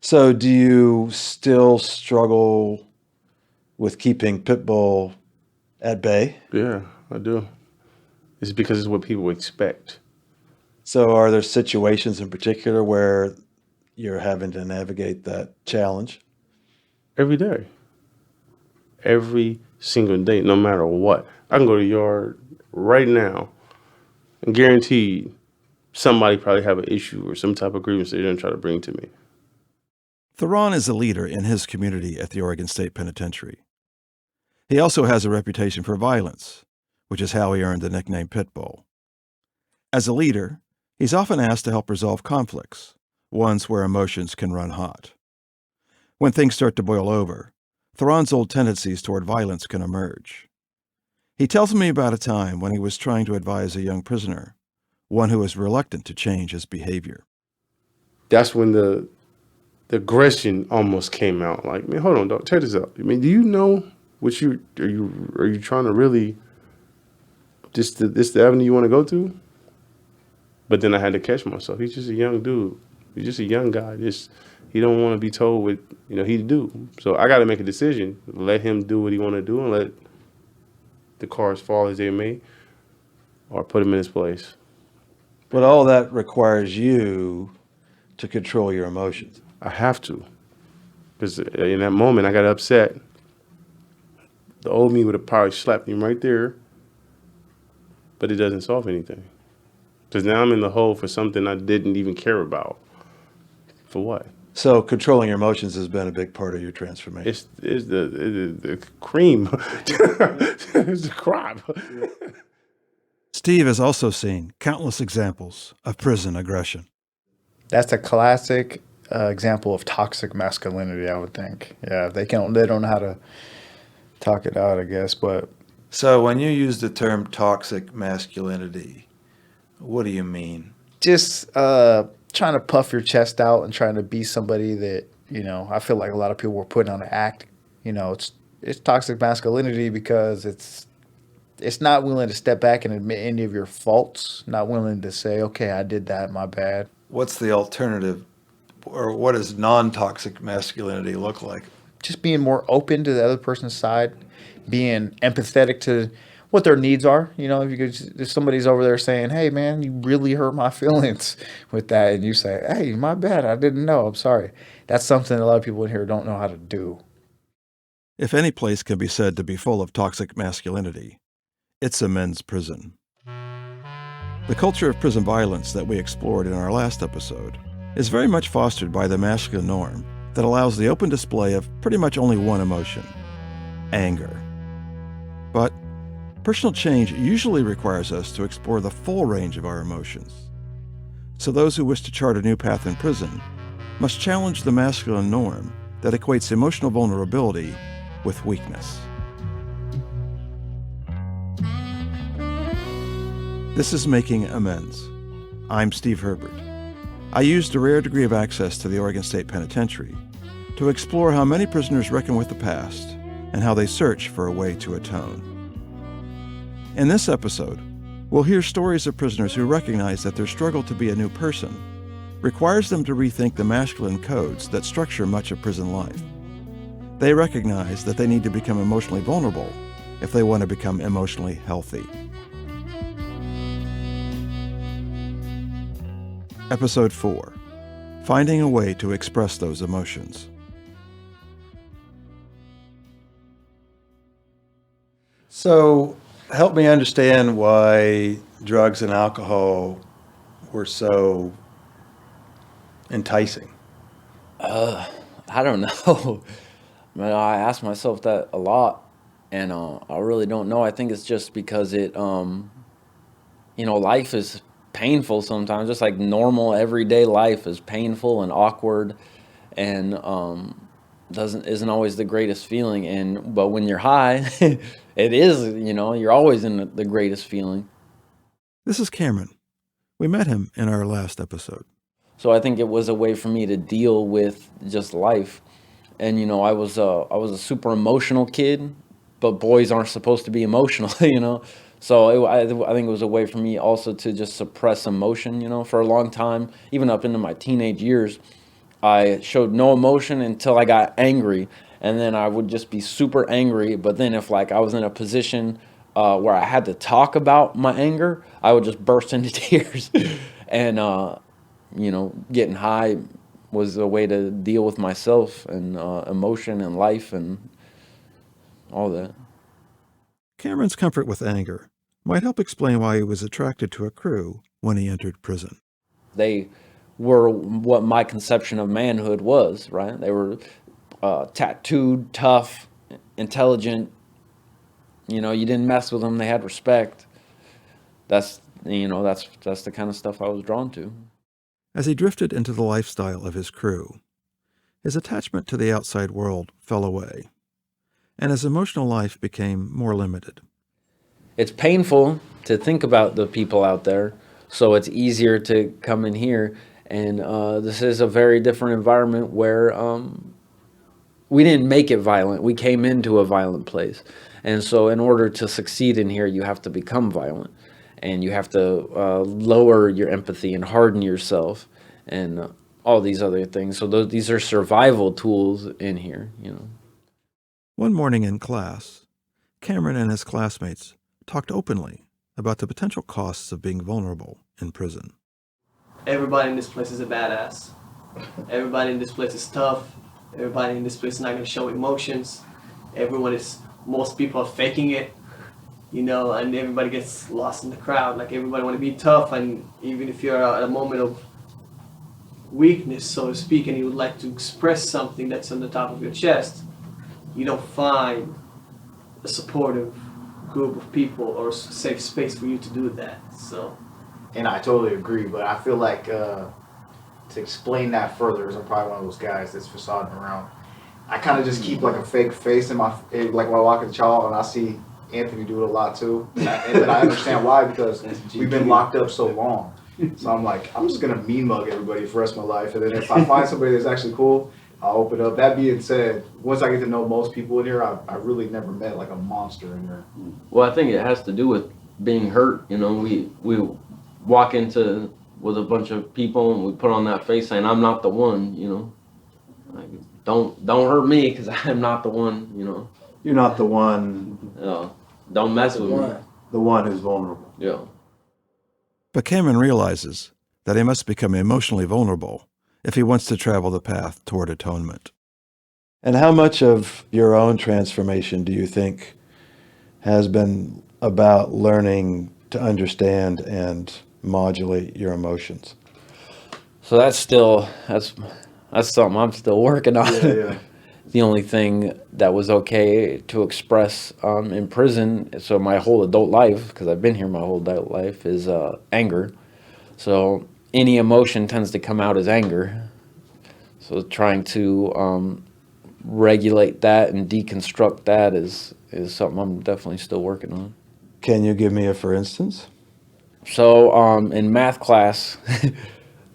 So do you still struggle with keeping Pitbull at bay? Yeah, I do. It's because it's what people expect. So are there situations in particular where you're having to navigate that challenge? Every day. Every single day, no matter what. I can go to the yard right now and guaranteed somebody probably have an issue or some type of grievance they're going to try to bring to me. Theron is a leader in his community at the Oregon State Penitentiary. He also has a reputation for violence, which is how he earned the nickname Pitbull. As a leader, he's often asked to help resolve conflicts, ones where emotions can run hot. When things start to boil over, Theron's old tendencies toward violence can emerge. He tells me about a time when he was trying to advise a young prisoner, one who was reluctant to change his behavior. That's when the aggression almost came out. Like, man, hold on, dog, check this out. I mean, do you know what are you trying to really this the avenue you want to go to? But then I had to catch myself. He's just a young dude. He's just a young guy. He don't want to be told what he do. So I got to make a decision. Let him do what he want to do and let the cards fall as they may, or put him in his place. But all that requires you to control your emotions. I have to, because in that moment I got upset. The old me would have probably slapped him right there, but it doesn't solve anything. Because now I'm in the hole for something I didn't even care about. For what? So controlling your emotions has been a big part of your transformation. It's the cream. It's the crop. Steve has also seen countless examples of prison aggression. That's a classic example of toxic masculinity, I would think. Yeah, they don't know how to talk it out, I guess. But So when you use the term toxic masculinity, what do you mean? just trying to puff your chest out and trying to be somebody that, I feel like a lot of people were putting on an act. It's toxic masculinity because it's not willing to step back and admit any of your faults, not willing to say, okay, I did that, my bad. What's the alternative, or what does non-toxic masculinity look like? Just being more open to the other person's side, being empathetic to what their needs are. If somebody's over there saying, hey, man, you really hurt my feelings with that, and you say, hey, my bad, I didn't know, I'm sorry. That's something a lot of people in here don't know how to do. If any place can be said to be full of toxic masculinity, it's a men's prison. The culture of prison violence that we explored in our last episode is very much fostered by the masculine norm that allows the open display of pretty much only one emotion: anger. But personal change usually requires us to explore the full range of our emotions. So those who wish to chart a new path in prison must challenge the masculine norm that equates emotional vulnerability with weakness. This is Making Amends. I'm Steve Herbert. I used a rare degree of access to the Oregon State Penitentiary to explore how many prisoners reckon with the past and how they search for a way to atone. In this episode, we'll hear stories of prisoners who recognize that their struggle to be a new person requires them to rethink the masculine codes that structure much of prison life. They recognize that they need to become emotionally vulnerable if they want to become emotionally healthy. Episode 4, Finding a Way to Express Those Emotions. So help me understand why drugs and alcohol were so enticing. I don't know. I ask myself that a lot, and I really don't know. I think it's just because life is painful sometimes. Just like normal everyday life is painful and awkward, and isn't always the greatest feeling. But when you're high, it is. You're always in the greatest feeling. This is Cameron. We met him in our last episode. So I think it was a way for me to deal with just life. And I was a super emotional kid, but boys aren't supposed to be emotional, So I think it was a way for me also to just suppress emotion, for a long time, even up into my teenage years. I showed no emotion until I got angry, and then I would just be super angry. But then if like I was in a position where I had to talk about my anger, I would just burst into tears. And getting high was a way to deal with myself and emotion and life and all that. Cameron's comfort with anger might help explain why he was attracted to a crew when he entered prison. They were what my conception of manhood was, right? They were tattooed, tough, intelligent. You didn't mess with them. They had respect. That's the kind of stuff I was drawn to. As he drifted into the lifestyle of his crew, his attachment to the outside world fell away, and his emotional life became more limited. It's painful to think about the people out there, so it's easier to come in here. And this is a very different environment where we didn't make it violent. We came into a violent place. And so in order to succeed in here, you have to become violent. And you have to lower your empathy and harden yourself and all these other things. So these are survival tools in here, One morning in class, Cameron and his classmates talked openly about the potential costs of being vulnerable in prison. Everybody in this place is a badass. Everybody in this place is tough. Everybody in this place is not going to show emotions. Most people are faking it, and everybody gets lost in the crowd. Like, everybody want to be tough, and even if you're at a moment of weakness, so to speak, and you would like to express something that's on the top of your chest, you don't find a supportive group of people or a safe space for you to do that. So, And I totally agree, but I feel like to explain that further, because I'm probably one of those guys that's facading around, I kind of just keep like a fake face like when I walk in the child and I see Anthony do it a lot too. And then I understand why, because we've been locked up so long. So I'm like, I'm just going to mean mug everybody for the rest of my life. And then if I find somebody that's actually cool, I'll open up. That being said, once I get to know most people in here, I really never met like a monster in here. Well, I think it has to do with being hurt. We walk into with a bunch of people and we put on that face saying, I'm not the one, like, don't hurt me because I'm not the one, You're not the one, don't mess with me. the one who's vulnerable. Yeah. But Cameron realizes that he must become emotionally vulnerable if he wants to travel the path toward atonement. And how much of your own transformation do you think has been about learning to understand and modulate your emotions? So that's something I'm still working on. Yeah. The only thing that was okay to express in prison, so my whole adult life, because I've been here my whole adult life, is anger. So any emotion tends to come out as anger. So trying to regulate that and deconstruct that is something I'm definitely still working on. Can you give me a for instance? So in math class,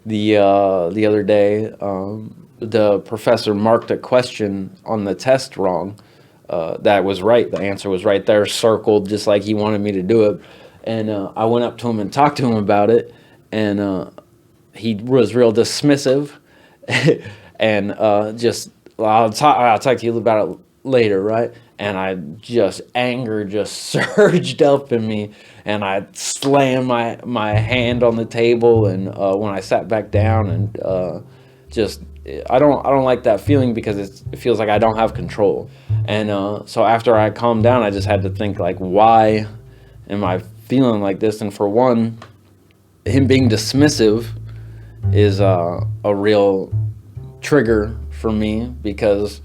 the other day, the professor marked a question on the test wrong. That was right. The answer was right there, circled, just like he wanted me to do it. And I went up to him and talked to him about it, and he was real dismissive, and I'll talk to you about it later, right? And anger just surged up in me, and I slammed my hand on the table, and when I sat back down, and I don't like that feeling because it feels like I don't have control. And so after I calmed down, I just had to think, like, why am I feeling like this? And for one, him being dismissive is a real trigger for me, because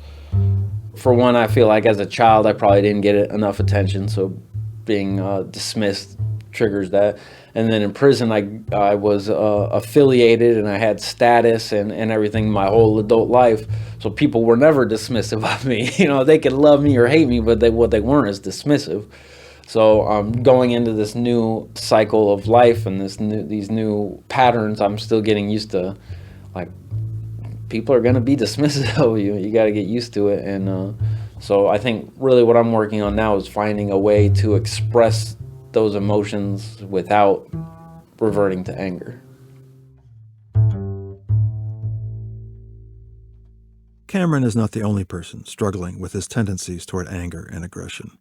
for one, I feel like as a child I probably didn't get enough attention, so being dismissed triggers that. And then in prison, I was affiliated, and I had status and everything my whole adult life. So people were never dismissive of me. They could love me or hate me, but what they weren't is dismissive. So going into this new cycle of life and these new patterns, I'm still getting used to, like, people are going to be dismissive of you. You got to get used to it. And so I think really what I'm working on now is finding a way to express those emotions without reverting to anger. Cameron is not the only person struggling with his tendencies toward anger and aggression.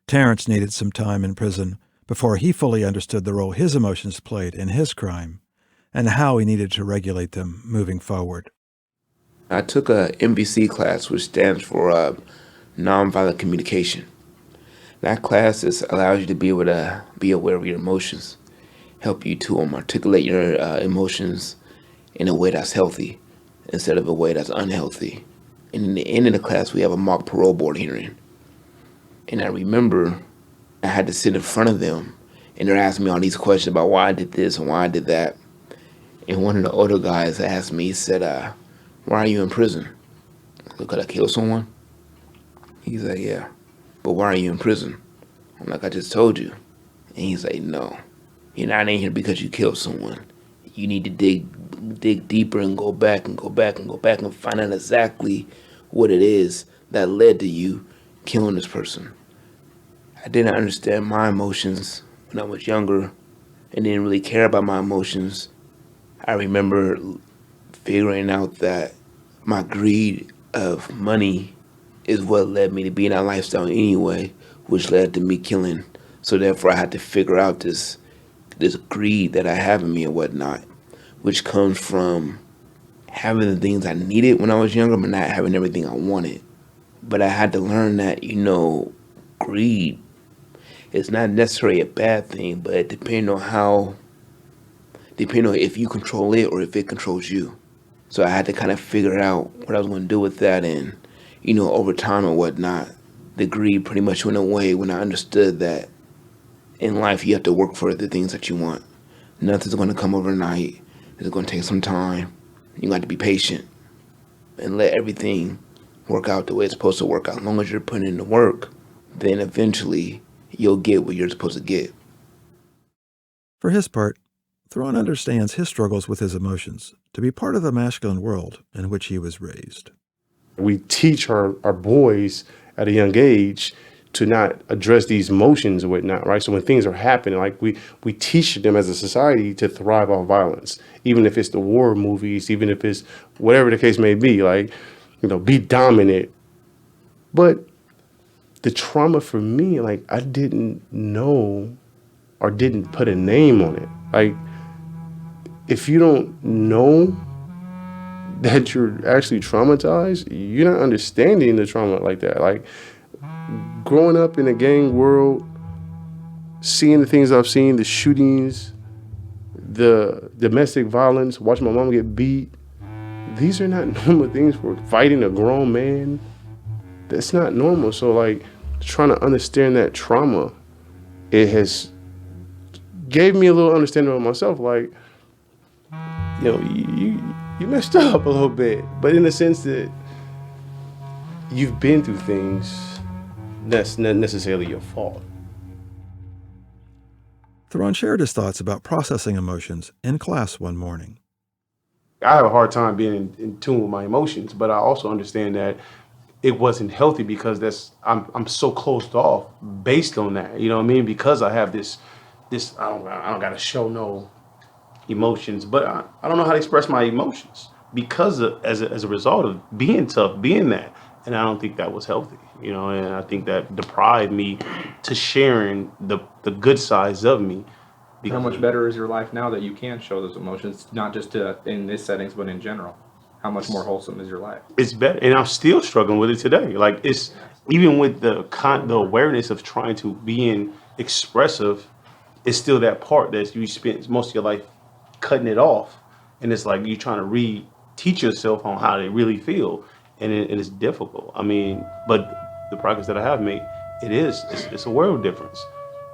Terrence needed some time in prison before he fully understood the role his emotions played in his crime and how he needed to regulate them moving forward. I took a MVC class, which stands for Nonviolent Communication. That class allows you to be able to be aware of your emotions, help you to articulate your emotions in a way that's healthy instead of a way that's unhealthy. And in the end of the class, we have a mock parole board hearing. And I remember I had to sit in front of them, and they're asking me all these questions about why I did this and why I did that. And one of the older guys asked me, he said, why are you in prison? Could I kill someone? He's like, yeah. But why are you in prison? I'm like, I just told you. And he's like, no. You're not in here because you killed someone. You need to dig deeper and go back and go back and go back and find out exactly what it is that led to you killing this person. I didn't understand my emotions when I was younger and didn't really care about my emotions. I remember figuring out that my greed of money is what led me to be in that lifestyle anyway, which led to me killing. So therefore I had to figure out this greed that I have in me and whatnot, which comes from having the things I needed when I was younger, but not having everything I wanted. But I had to learn that, greed is not necessarily a bad thing, but depending on if you control it or if it controls you. So I had to kind of figure out what I was going to do with that, and over time and whatnot, the greed pretty much went away when I understood that in life you have to work for the things that you want. Nothing's going to come overnight. It's going to take some time. You got to be patient and let everything work out the way it's supposed to work out. As long as you're putting in the work, then eventually you'll get what you're supposed to get. For his part, Thrawn understands his struggles with his emotions to be part of the masculine world in which he was raised. We teach our boys at a young age to not address these emotions and whatnot, right? So when things are happening, like we teach them as a society to thrive off violence, even if it's the war movies, even if it's whatever the case may be, like, be dominant. But the trauma for me, like, I didn't know or didn't put a name on it. Like, if you don't know that you're actually traumatized, you're not understanding the trauma like that. Like, growing up in a gang world, seeing the things I've seen, the shootings, the domestic violence, watching my mom get beat, these are not normal things for fighting a grown man. That's not normal. So, like, trying to understand that trauma, it has gave me a little understanding of myself. Like, you messed up a little bit, but in the sense that you've been through things that's not necessarily your fault. Thrawn shared his thoughts about processing emotions in class one morning. I have a hard time being in tune with my emotions, but I also understand that it wasn't healthy because I'm so closed off based on that. You know what I mean? Because I have this I don't gotta show no emotions, but I don't know how to express my emotions because as a result of being tough, being that, and I don't think that was healthy. And I think that deprived me to sharing the good sides of me. How much better is your life now that you can show those emotions, not just in this settings, but in general? How much more wholesome is your life? It's better, and I'm still struggling with it today. Like, it's even with the awareness of trying to being expressive, it's still that part that you spent most of your life cutting it off, and it's like you're trying to re-teach yourself on how to really feel, and it's difficult. I mean, but the progress that I have made, it's a world difference.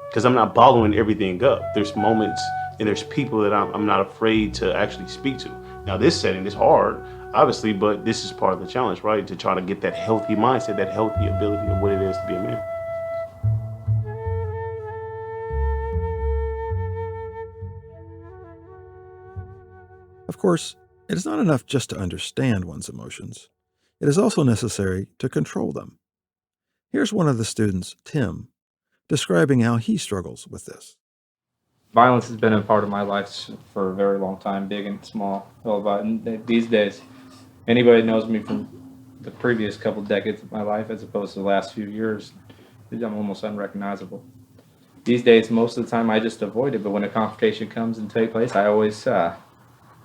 Because I'm not bottling everything up. There's moments and there's people that I'm not afraid to actually speak to. Now, this setting is hard, obviously, but this is part of the challenge, right? To try to get that healthy mindset, that healthy ability of what it is to be a man. Of course, it is not enough just to understand one's emotions. It is also necessary to control them. Here's one of the students, Tim, describing how he struggles with this. Violence has been a part of my life for a very long time, big and small. But these days, anybody that knows me from the previous couple decades of my life as opposed to the last few years, I'm almost unrecognizable. These days, most of the time, I just avoid it. But when a confrontation comes and takes place, I always try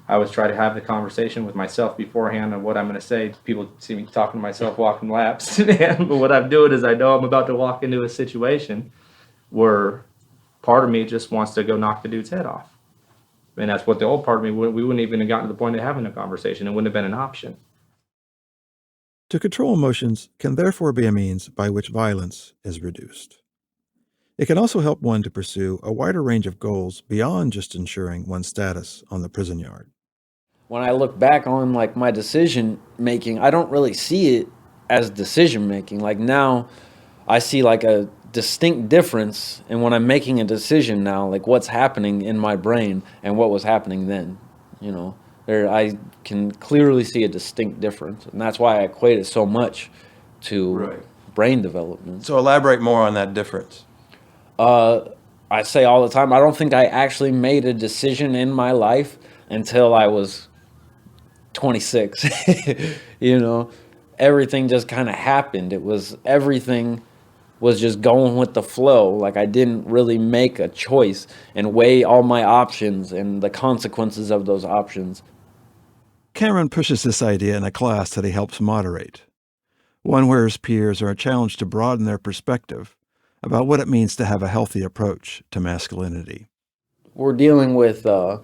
to have the conversation with myself beforehand on what I'm going to say. People see me talking to myself, walking laps. But what I'm doing is I know I'm about to walk into a situation where part of me just wants to go knock the dude's head off. And that's what the old part of me, we wouldn't even have gotten to the point of having a conversation. It wouldn't have been an option. To control emotions can therefore be a means by which violence is reduced. It can also help one to pursue a wider range of goals beyond just ensuring one's status on the prison yard. When I look back on like my decision making, I don't really see it as decision making. Like now I see like a distinct difference in when I'm making a decision now, like what's happening in my brain and what was happening then. You know, I can clearly see a distinct difference, and that's why I equate it so much to brain development. So elaborate more on that difference. I say all the time, I don't think I actually made a decision in my life until I was 26. You know, everything just kind of happened. Everything was just going with the flow. Like I didn't really make a choice and weigh all my options and the consequences of those options. Cameron pushes this idea in a class that he helps moderate, one where his peers are challenged to broaden their perspective about what it means to have a healthy approach to masculinity. We're dealing with a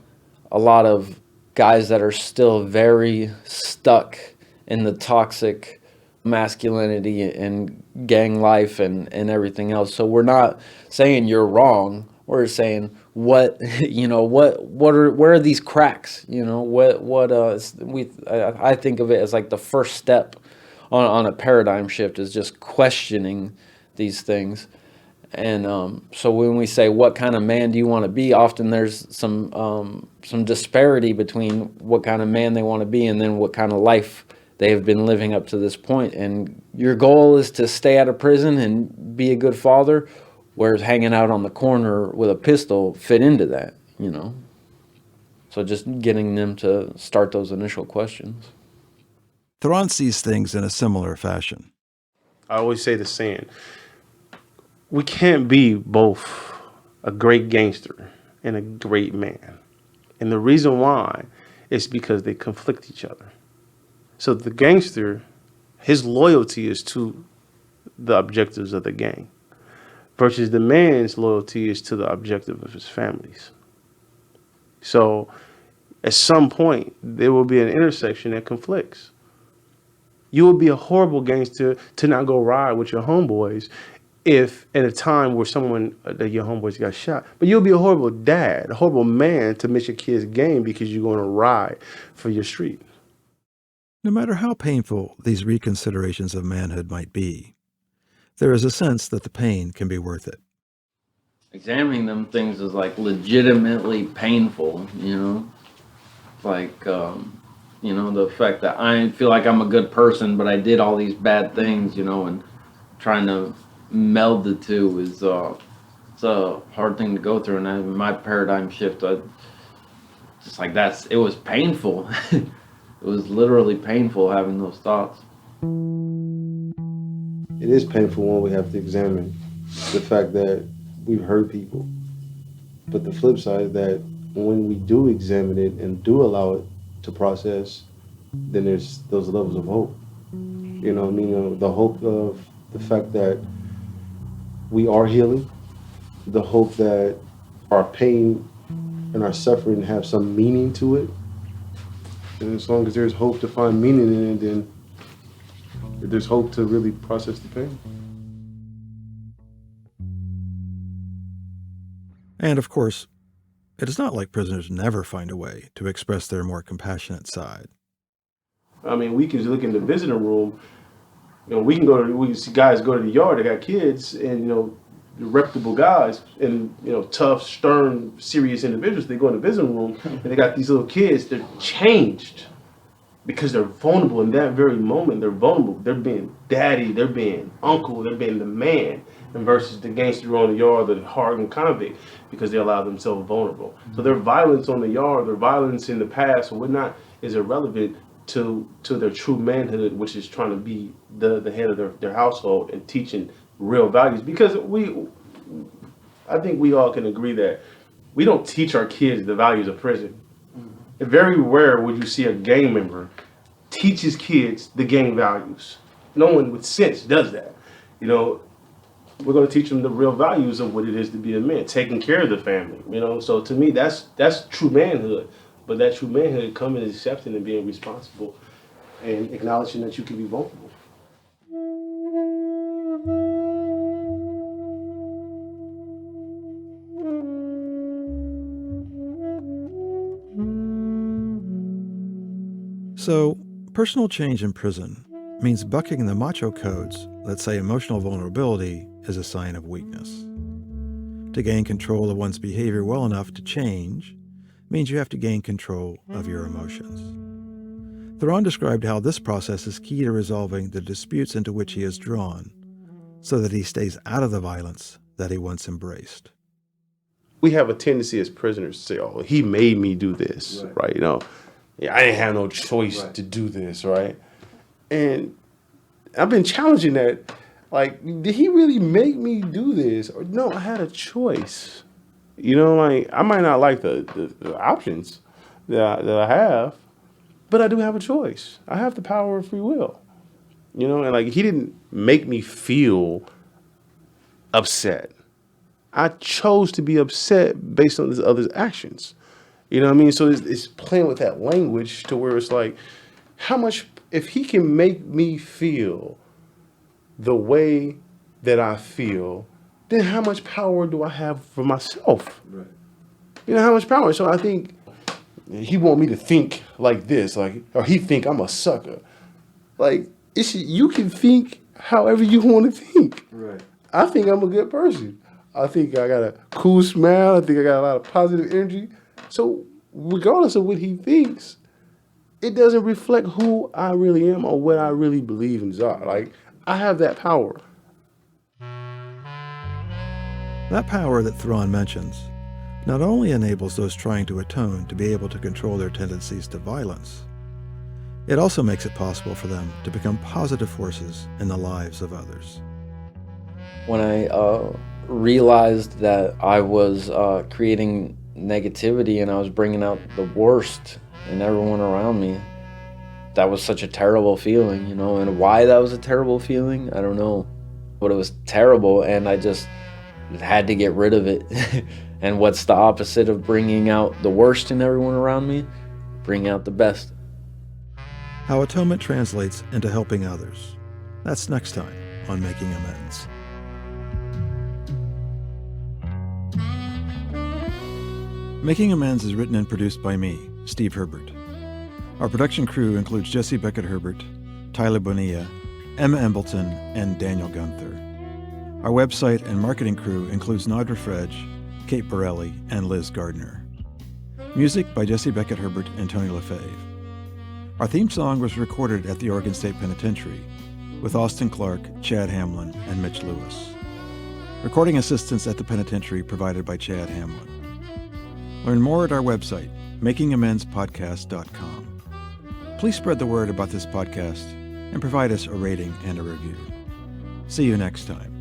lot of guys that are still very stuck in the toxic masculinity and gang life and everything else. So we're not saying you're wrong. We're saying where are these cracks? You know, I think of it as like the first step on a paradigm shift is just questioning these things. And so when we say what kind of man do you want to be, often there's some disparity between what kind of man they want to be and then what kind of life they have been living up to this point. And your goal is to stay out of prison and be a good father, whereas hanging out on the corner with a pistol fit into that, you know. So just getting them to start those initial questions. Theron sees things in a similar fashion. I always say the saying, we can't be both a great gangster and a great man. And the reason why is because they conflict each other. So the gangster, his loyalty is to the objectives of the gang, versus the man's loyalty is to the objective of his families. So at some point, there will be an intersection that conflicts. You would be a horrible gangster to not go ride with your homeboys if at a time where your homeboys got shot. But you'll be a horrible dad, a horrible man to miss your kid's game because you're going to ride for your street. No matter how painful these reconsiderations of manhood might be, there is a sense that the pain can be worth it. Examining them things is like legitimately painful, you know? Like, you know, the fact that I feel like I'm a good person, but I did all these bad things, you know, and trying to meld the two is it's a hard thing to go through. And my paradigm shift, it was painful. It was literally painful having those thoughts. It is painful when we have to examine the fact that we've hurt people. But the flip side is that when we do examine it and do allow it to process, then there's those levels of hope. You know what I mean? The hope of the fact that we are healing, the hope that our pain and our suffering have some meaning to it. And as long as there's hope to find meaning in it, then there's hope to really process the pain. And of course, it is not like prisoners never find a way to express their more compassionate side. I mean, we can look in the visiting room. You know, we see guys go to the yard. They got kids, and you know, reputable guys, and you know, tough, stern, serious individuals. They go in the visiting room, and they got these little kids. They're changed because they're vulnerable in that very moment. They're vulnerable. They're being daddy. They're being uncle. They're being the man. And versus the gangster on the yard, the hardened convict, because they allow themselves vulnerable. So their violence on the yard, their violence in the past or whatnot is irrelevant to their true manhood, which is trying to be the head of their household and teaching real values. Because I think we all can agree that we don't teach our kids the values of prison. Very rare would you see a gang member teach his kids the gang values. No one with sense does that. You know, we're going to teach them the real values of what it is to be a man, taking care of the family. You know, so to me, that's true manhood. But that true manhood comes in accepting and being responsible and acknowledging that you can be vulnerable. So, personal change in prison means bucking the macho codes that say emotional vulnerability is a sign of weakness. To gain control of one's behavior well enough to change means you have to gain control of your emotions. Theron described how this process is key to resolving the disputes into which he is drawn, so that he stays out of the violence that he once embraced. We have a tendency as prisoners to say, "Oh, he made me do this," right? You know, yeah, I didn't have no choice to do this, right? And I've been challenging that. Like, did he really make me do this? Or no, I had a choice. You know, like, I might not like the options that I have, but I do have a choice. I have the power of free will. You know, and like, he didn't make me feel upset. I chose to be upset based on this other's actions. You know what I mean? So it's playing with that language to where it's like, how much, if he can make me feel the way that I feel, then how much power do I have for myself? Right. You know, how much power? So I think he want me to think like this, like, or he think I'm a sucker. Like, you can think however you want to think. Right. I think I'm a good person. I think I got a cool smile. I think I got a lot of positive energy. So regardless of what he thinks, it doesn't reflect who I really am or what I really believe in are. Like, I have that power. That power that Theron mentions not only enables those trying to atone to be able to control their tendencies to violence, it also makes it possible for them to become positive forces in the lives of others. When I realized that I was creating negativity and I was bringing out the worst in everyone around me, that was such a terrible feeling, you know, and why that was a terrible feeling, I don't know, but it was terrible, and I just had to get rid of it. And what's the opposite of bringing out the worst in everyone around me? Bring out the best. How atonement translates into helping others. That's next time on Making Amends. Making Amends is written and produced by me, Steve Herbert. Our production crew includes Jesse Beckett-Herbert, Tyler Bonilla, Emma Embleton, and Daniel Gunther. Our website and marketing crew includes Nadra Fredge, Kate Borelli, and Liz Gardner. Music by Jesse Beckett-Herbert and Tony LaFave. Our theme song was recorded at the Oregon State Penitentiary with Austin Clark, Chad Hamlin, and Mitch Lewis. Recording assistance at the penitentiary provided by Chad Hamlin. Learn more at our website, makingamendspodcast.com. Please spread the word about this podcast and provide us a rating and a review. See you next time.